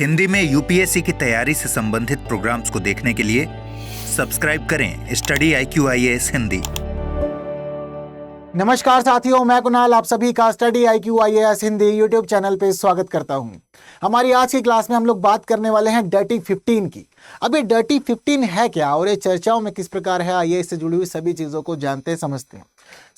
हिंदी में यूपीएससी की तैयारी से संबंधित प्रोग्राम्स को देखने के लिए सब्सक्राइब करें स्टडी IQ IAS हिंदी। नमस्कार साथियों, मैं कुणाल आप सभी का study IQ IAS Hindi YouTube channel पे स्वागत करता हूं। हमारी आज की क्लास में हम लोग बात करने वाले हैं डर्टी 15 की। अब ये डर्टी 15 है क्या और ये चर्चाओं में किस प्रकार है, आइए इससे जुड़ी हुई सभी चीजों को जानते समझते हैं।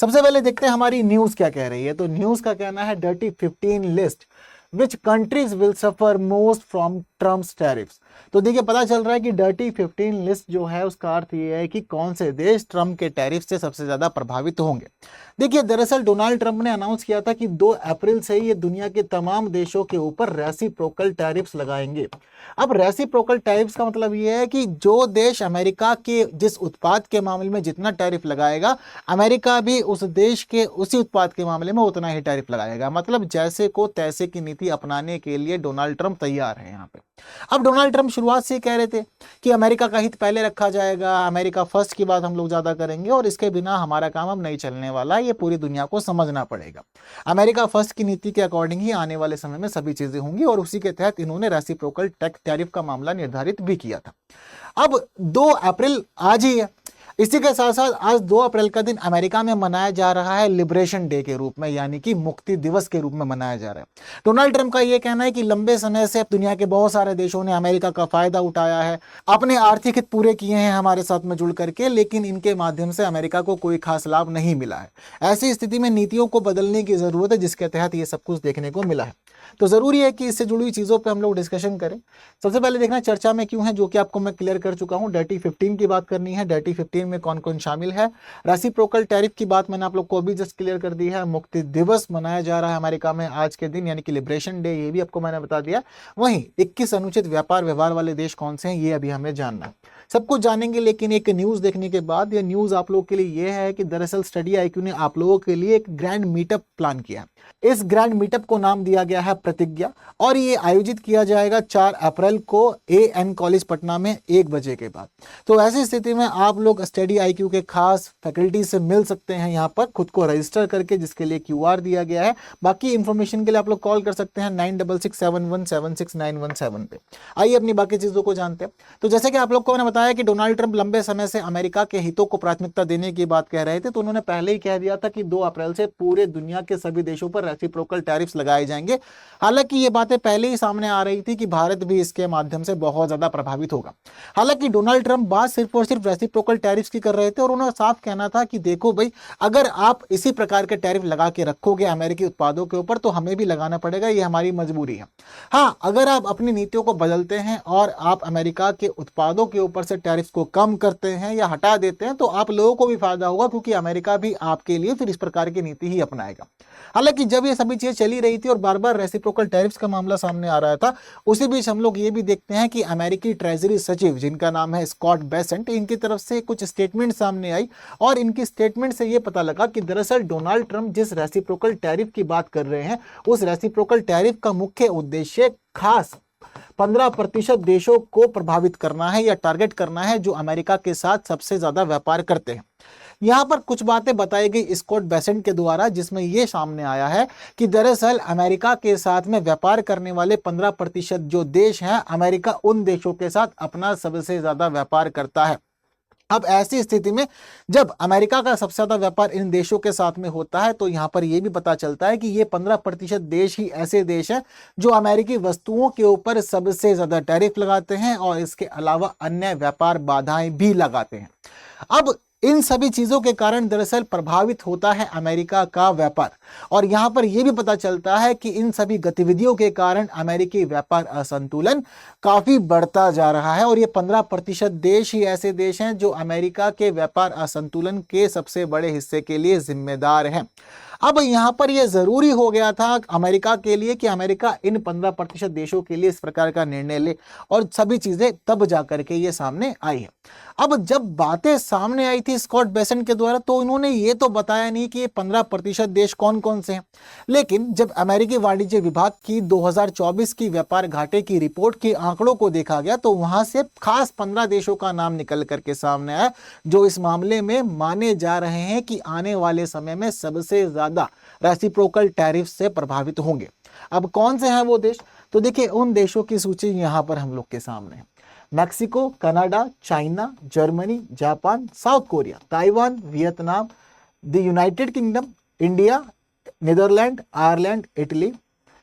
सबसे पहले देखते हैं हमारी न्यूज क्या कह रही है। तो न्यूज का कहना है dirty 15 list which countries will suffer most from Trump's tariffs. तो देखिए पता चल रहा है कि डर्टी 15 लिस्ट जो है उसका अर्थ ये है कि कौन से देश ट्रम्प के टैरिफ से सबसे ज्यादा प्रभावित होंगे। देखिए दरअसल डोनाल्ड ट्रम्प ने अनाउंस किया था कि 2 अप्रैल से ये दुनिया के तमाम देशों के ऊपर रेसिप्रोकल टैरिफ्स लगाएंगे। अब रेसिप्रोकल टैरिफ्स का मतलब ये है कि जो देश अमेरिका के जिस उत्पाद के मामले में जितना टैरिफ लगाएगा, अमेरिका भी उस देश के उसी उत्पाद के मामले में उतना ही टैरिफ लगाएगा। मतलब जैसे को तैसे की नीति अपनाने के लिए डोनाल्ड ट्रम्प तैयार है यहाँ पे। अब डोनाल्ड ट्रम्प शुरुआत से कह रहे थे कि अमेरिका का हित पहले रखा जाएगा, अमेरिका फर्स्ट की बात हम लोग ज्यादा करेंगे और इसके बिना हमारा काम अब नहीं चलने वाला, ये पूरी दुनिया को समझना पड़ेगा। अमेरिका फर्स्ट की नीति के अकॉर्डिंग ही आने वाले समय में सभी चीजें होंगी और उसी के तहत इन्होंने रेसिप्रोकल टैरिफ का मामला निर्धारित भी किया था। अब 2 अप्रैल आज ही है। इसी के साथ साथ आज 2 अप्रैल का दिन अमेरिका में मनाया जा रहा है लिबरेशन डे के रूप में, यानी कि मुक्ति दिवस के रूप में मनाया जा रहा है। डोनाल्ड ट्रम्प का यह कहना है कि लंबे समय से दुनिया के बहुत सारे देशों ने अमेरिका का फायदा उठाया है, अपने आर्थिक हित पूरे किए हैं हमारे साथ में जुड़ करके, लेकिन इनके माध्यम से अमेरिका को कोई खास लाभ नहीं मिला है। ऐसी स्थिति में नीतियों को बदलने की जरूरत है जिसके तहत ये सब कुछ देखने को मिला है। तो जरूरी है कि इससे जुड़ी हुई चीजों पे हम लोग डिस्कशन करें। सबसे पहले देखना चर्चा में क्यों है, जो कि आपको मैं क्लियर कर चुका हूं। डर्टी 15 की बात करनी है। डर्टी 15 में कौन कौन शामिल है। रेसिप्रोकल टैरिफ की बात मैंने आप लोग को भी जस्ट क्लियर कर दी है। मुक्ति दिवस मनाया जा रहा है अमेरिका में आज के दिन, यानी कि लिबरेशन डे, ये भी आपको मैंने बता दिया। वहीं 21 अनुचित व्यापार व्यवहार वाले देश कौन से हैं ये अभी हमें जानना है। सब कुछ जानेंगे, लेकिन एक न्यूज देखने के बाद ये न्यूज आप लोगों के लिए ये है कि दरअसल स्टडी IQ ने आप लोगों के लिए एक ग्रैंड मीटअप प्लान किया। इस ग्रैंड मीटअप को नाम दिया गया है प्रतिज्ञा और ये आयोजित किया जाएगा 4 अप्रैल को AN कॉलेज पटना में 1 बजे के बाद। तो ऐसी स्थिति में आप लोग स्टडी IQ के खास फैकल्टी से मिल सकते हैं यहाँ पर खुद को रजिस्टर करके, जिसके लिए QR दिया गया है। बाकी इंफॉर्मेशन के लिए आप लोग कॉल कर सकते हैं 9667176917 पे। आइए अपनी बाकी चीजों को जानते हैं। तो जैसे कि आप लोग को मैंने बताया कि डोनाल्ड ट्रम्प लंबे समय से अमेरिका के हितों को प्राथमिकता देने की बात कह रहे थे, तो उन्होंने पहले ही कह दिया था कि 2 अप्रैल से पूरे दुनिया के सभी देशों पर रेसिप्रोकल टैरिफ्स लगाए जाएंगे। हालांकि ये बातें पहले ही सामने आ रही थी कि भारत भी इसके माध्यम से बहुत ज्यादा प्रभावित होगा। हालांकि डोनाल्ड ट्रम्प बात सिर्फ और सिर्फ रेसिप्रोकल टैरिफ्स की कर रहे थे और उन्होंने साफ कहना था कि देखो भाई, अगर आप इसी प्रकार के टैरिफ लगा के रखोगे अमेरिकी उत्पादों के ऊपर तो हमें भी लगाना पड़ेगा, ये हमारी मजबूरी है। हाँ, अगर आप अपनी नीतियों को बदलते हैं और आप अमेरिका के उत्पादों के ऊपर से टैरिफ को कम करते हैं या हटा देते हैं तो आप लोगों को भी फायदा होगा, क्योंकि अमेरिका भी आपके लिए फिर इस प्रकार की नीति ही अपनाएगा। हालांकि जब ये सभी चीजें चली रही थी और बार बार रेसिप्रोकल टैरिफ्स का मामला सामने आ रहा था, उसी बीच हम लोग ये भी देखते हैं कि अमेरिकी ट्रेजरी सचिव जिनका नाम है स्कॉट बेसेंट, इनकी तरफ से कुछ स्टेटमेंट सामने आई और इनकी स्टेटमेंट से ये पता लगा कि दरअसल डोनाल्ड ट्रम्प जिस रेसिप्रोकल टैरिफ की बात कर रहे हैं उस रेसिप्रोकल टैरिफ का मुख्य उद्देश्य खास 15% देशों को प्रभावित करना है या टारगेट करना है जो अमेरिका के साथ सबसे ज्यादा व्यापार करते हैं। यहां पर कुछ बातें बताई गई स्कॉट बेसेंट के द्वारा, जिसमें यह सामने आया है कि दरअसल अमेरिका के साथ में व्यापार करने वाले 15% जो देश हैं, अमेरिका उन देशों के साथ अपना सबसे ज्यादा व्यापार करता है। अब ऐसी स्थिति में जब अमेरिका का सबसे ज्यादा व्यापार इन देशों के साथ में होता है तो यहां पर यह भी पता चलता है कि ये 15% देश ही ऐसे देश हैं जो अमेरिकी वस्तुओं के ऊपर सबसे ज्यादा टैरिफ लगाते हैं और इसके अलावा अन्य व्यापार बाधाएं भी लगाते हैं। अब इन सभी चीजों के कारण दरअसल प्रभावित होता है अमेरिका का व्यापार और यहां पर यह भी पता चलता है कि इन सभी गतिविधियों के कारण अमेरिकी व्यापार असंतुलन काफी बढ़ता जा रहा है और ये 15% देश ही ऐसे देश हैं जो अमेरिका के व्यापार असंतुलन के सबसे बड़े हिस्से के लिए जिम्मेदार हैं। अब यहां पर यह जरूरी हो गया था अमेरिका के लिए कि अमेरिका इन 15% देशों के लिए इस प्रकार का निर्णय ले और सभी चीजें तब जाकर के ये सामने आई है। अब जब बातें सामने आई थी स्कॉट बेसेंट के द्वारा तो इन्होंने ये तो बताया नहीं कि ये 15% देश कौन कौन से हैं, लेकिन जब अमेरिकी वाणिज्य विभाग की 2024 की व्यापार घाटे की रिपोर्ट के आंकड़ों को देखा गया तो वहां से खास 15 देशों का नाम निकल करके सामने आया जो इस मामले में माने जा रहे हैं कि आने वाले समय में सबसे ज्यादा रेसिप्रोकल टैरिफ से प्रभावित होंगे। अब कौन से हैं वो देश? तो देखिए उन देशों की सूची यहाँ पर हम लोग के सामने है। Mexico, Canada, China, Germany, Japan, South Korea, Taiwan, Vietnam, the United Kingdom, India, Netherlands, Ireland, Italy,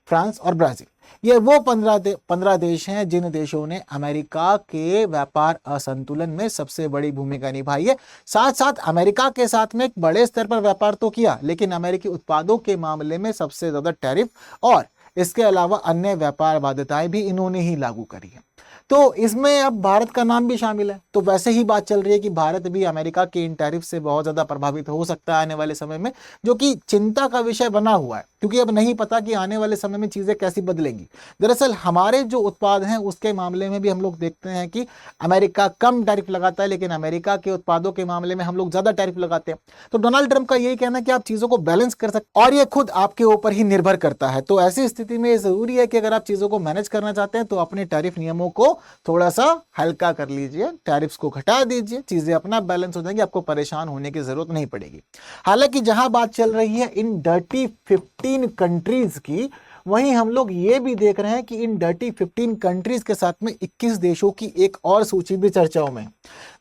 France और ब्राजील। ये वो 15 देश हैं जिन देशों ने अमेरिका के व्यापार असंतुलन में सबसे बड़ी भूमिका निभाई है। साथ साथ अमेरिका के साथ में एक बड़े स्तर पर व्यापार तो किया, लेकिन अमेरिकी उत्पादों के मामले में सबसे ज्यादा टैरिफ और इसके अलावा अन्य व्यापार बाध्यताएं भी इन्होंने ही लागू करी है। तो इसमें अब भारत का नाम भी शामिल है। तो वैसे ही बात चल रही है कि भारत भी अमेरिका के इन टैरिफ से बहुत ज्यादा प्रभावित हो सकता है आने वाले समय में, जो कि चिंता का विषय बना हुआ है, क्योंकि अब नहीं पता कि आने वाले समय में चीजें कैसी बदलेंगी। दरअसल हमारे जो उत्पाद हैं उसके मामले में भी हम लोग देखते हैं कि अमेरिका कम टैरिफ लगाता है, लेकिन अमेरिका के उत्पादों के मामले में हम लोग ज्यादा टैरिफ लगाते हैं। तो डोनाल्ड ट्रंप का यही कहना है कि आप चीजों को बैलेंस कर सकते और ये खुद आपके ऊपर ही निर्भर करता है। तो ऐसी स्थिति में जरूरी है कि अगर आप चीजों को मैनेज करना चाहते हैं तो अपने टैरिफ नियमों को थोड़ा सा हल्का कर लीजिए, टैरिफ्स को घटा दीजिए, चीजें अपना बैलेंस हो जाएंगी, आपको परेशान होने की जरूरत नहीं पड़ेगी। हालांकि जहां बात चल रही है इन डर्टी 15 कंट्रीज की, वहीं हम लोग ये भी देख रहे हैं कि इन डर्टी 15 कंट्रीज के साथ में 21 देशों की एक और सूची भी चर्चाओं में।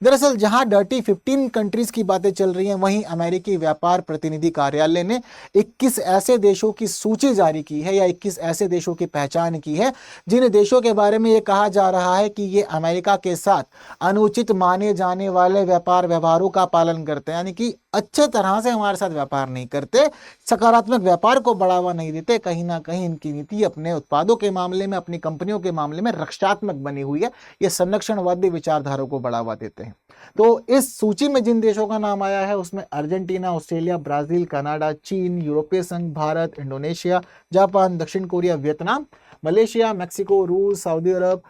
दरअसल जहां डर्टी 15 कंट्रीज की बातें चल रही हैं, वहीं अमेरिकी व्यापार प्रतिनिधि कार्यालय ने 21 ऐसे देशों की सूची जारी की है या 21 ऐसे देशों की पहचान की है जिन देशों के बारे में ये कहा जा रहा है कि ये अमेरिका के साथ अनुचित माने जाने वाले व्यापार व्यवहारों का पालन करते हैं, यानी कि अच्छे तरह से हमारे साथ व्यापार नहीं करते, सकारात्मक व्यापार को बढ़ावा नहीं देते, कहीं ना कहीं इनकी नीति अपने उत्पादों के मामले में, अपनी कंपनियों के मामले में रक्षात्मक बनी हुई है, ये संरक्षणवादी विचारधारा को बढ़ावा देते हैं। तो इस सूची में जिन देशों का नाम आया है उसमें अर्जेंटीना, ऑस्ट्रेलिया, ब्राजील, कनाडा, चीन, यूरोपीय संघ, भारत, इंडोनेशिया, जापान, दक्षिण कोरिया, वियतनाम, मलेशिया, मैक्सिको, रूस, सऊदी अरब,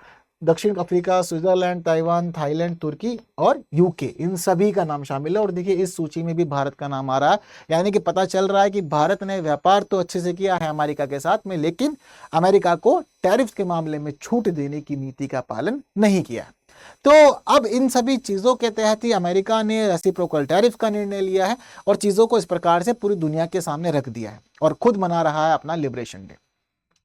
दक्षिण अफ्रीका, स्विट्जरलैंड, ताइवान, थाईलैंड, तुर्की और यूके, इन सभी का नाम शामिल है। और देखिए इस सूची में भी भारत का नाम आ रहा है, यानी कि पता चल रहा है कि भारत ने व्यापार तो अच्छे से किया है अमेरिका के साथ में, लेकिन अमेरिका को टैरिफ के मामले में छूट देने की नीति का पालन नहीं किया। तो अब इन सभी चीजों के तहत ही अमेरिका ने रेसिप्रोकल टैरिफ का निर्णय लिया है और चीजों को इस प्रकार से पूरी दुनिया के सामने रख दिया है और खुद मना रहा है अपना लिबरेशन डे।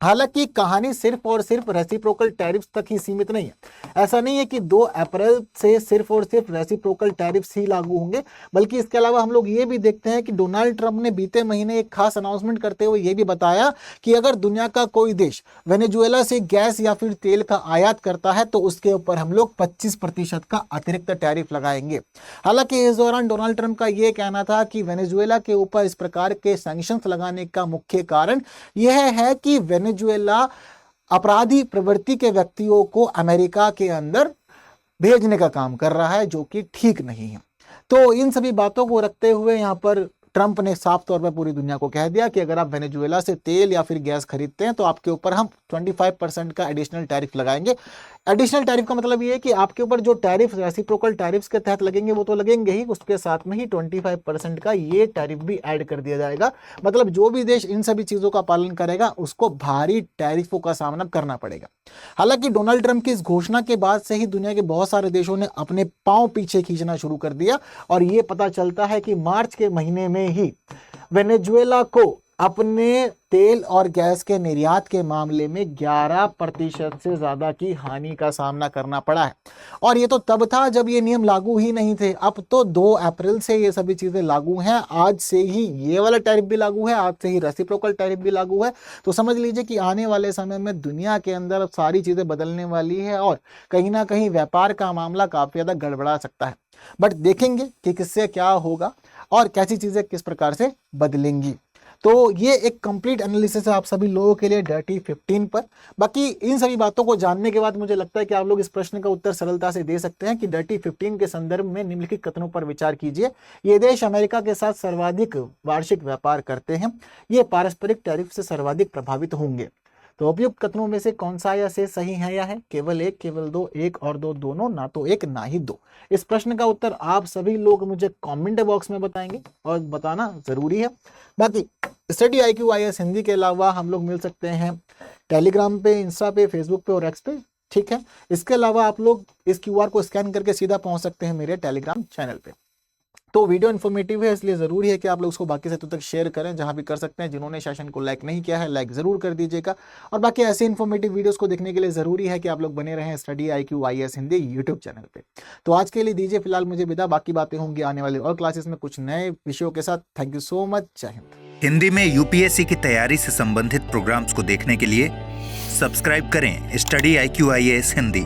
हालांकि कहानी सिर्फ और सिर्फ रेसिप्रोकल टैरिफ्स तक ही सीमित नहीं है। ऐसा नहीं है कि 2 अप्रैल से सिर्फ और सिर्फ रेसिप्रोकल टैरिफ्स ही लागू होंगे, बल्कि इसके अलावा हम लोग ये भी देखते हैं कि डोनाल्ड ट्रंप ने बीते महीने एक खास अनाउंसमेंट करते हुए ये भी बताया कि अगर दुनिया का कोई देश वेनेजुएला से गैस या फिर तेल का आयात करता है तो उसके ऊपर हम लोग 25% का अतिरिक्त टैरिफ लगाएंगे। हालांकि इस दौरान डोनाल्ड ट्रंप का यह कहना था कि वेनेजुएला के ऊपर इस प्रकार के सैंक्शंस लगाने का मुख्य कारण यह है कि वेनेजुएला अपराधी प्रवृत्ति के व्यक्तियों को अमेरिका के अंदर भेजने का काम कर रहा है, जो कि ठीक नहीं है। तो इन सभी बातों को रखते हुए यहाँ पर ट्रंप ने साफ तौर पर पूरी दुनिया को कह दिया कि अगर आप वेनेजुएला से तेल या फिर गैस खरीदते हैं तो आपके ऊपर हम 25% का एडिशनल टैरिफ लगाएंगे। एडिशनल टैरिफ का मतलब ये है कि आपके ऊपर जो टैरिफ रेसिप्रोकल टैरिफ्स के तहत लगेंगे वो तो लगेंगे ही, उसके साथ में ही 25% का ये टैरिफ भी ऐड कर दिया जाएगा। मतलब जो भी देश इन सभी चीजों का पालन करेगा उसको भारी टैरिफों का सामना करना पड़ेगा। हालांकि डोनाल्ड ट्रंप की इस घोषणा के बाद से ही दुनिया के बहुत सारे देशों ने अपने पांव पीछे खींचना शुरू कर दिया और ये पता चलता है कि मार्च के महीने में ही वेनेजुएला को अपने तेल और गैस के निर्यात के मामले में 11% से ज्यादा की हानि का सामना करना पड़ा है। और ये तो तब था जब ये नियम लागू ही नहीं थे, अब तो 2 अप्रैल से ये सभी चीजें लागू हैं। आज से ही ये वाला टैरिफ भी लागू है, आज से ही रेसिप्रोकल टैरिफ भी लागू है। तो समझ लीजिए कि आने वाले समय में दुनिया के अंदर सारी चीजें बदलने वाली है और कहीं ना कहीं व्यापार का मामला काफी ज्यादा गड़बड़ा सकता है। बट देखेंगे कि किससे क्या होगा और कैसी चीजें किस प्रकार से बदलेंगी। तो ये एक कंप्लीट एनालिसिस है आप सभी लोगों के लिए डर्टी 15 पर। बाकी इन सभी बातों को जानने के बाद मुझे लगता है कि आप लोग इस प्रश्न का उत्तर सरलता से दे सकते हैं कि डर्टी 15 के संदर्भ में निम्नलिखित कथनों पर विचार कीजिए। ये देश अमेरिका के साथ सर्वाधिक वार्षिक व्यापार करते हैं, ये पारस्परिक टैरिफ से सर्वाधिक प्रभावित होंगे। तो उपयुक्त कथनों में से कौन सा या से सही है या है? केवल एक, केवल दो, एक और दो, दोनों, ना तो एक ना ही दो। इस प्रश्न का उत्तर आप सभी लोग मुझे कमेंट बॉक्स में बताएंगे और बताना जरूरी है। बाकी स्टडी IQ IAS हिंदी के अलावा हम लोग मिल सकते हैं टेलीग्राम पे, इंस्टा पे, फेसबुक पे और एक्स पे, ठीक है। इसके अलावा आप लोग इस QR को स्कैन करके सीधा पहुंच सकते हैं मेरे टेलीग्राम चैनल पे। तो वीडियो इन्फॉर्मेटिव है, इसलिए जरूरी है कि आप लोग उसको बाकी साथियों तक शेयर करें जहां भी कर सकते हैं। जिन्होंने सेशन को लाइक नहीं किया है, लाइक जरूर कर दीजिएगा। और बाकी ऐसे इन्फॉर्मेटिव वीडियोस को देखने के लिए जरूरी है कि आप लोग बने रहें study IQ IAS Hindi YouTube channel पे। तो आज के लिए दीजिए फिलहाल मुझे विदा, बाकी बातें होंगी आने वाले और क्लासेस में कुछ नए विषयों के साथ। थैंक यू सो मच, जय हिंद। हिंदी में यूपीएससी की तैयारी से संबंधित प्रोग्राम्स को देखने के लिए सब्सक्राइब करें स्टडी IQ IAS हिंदी।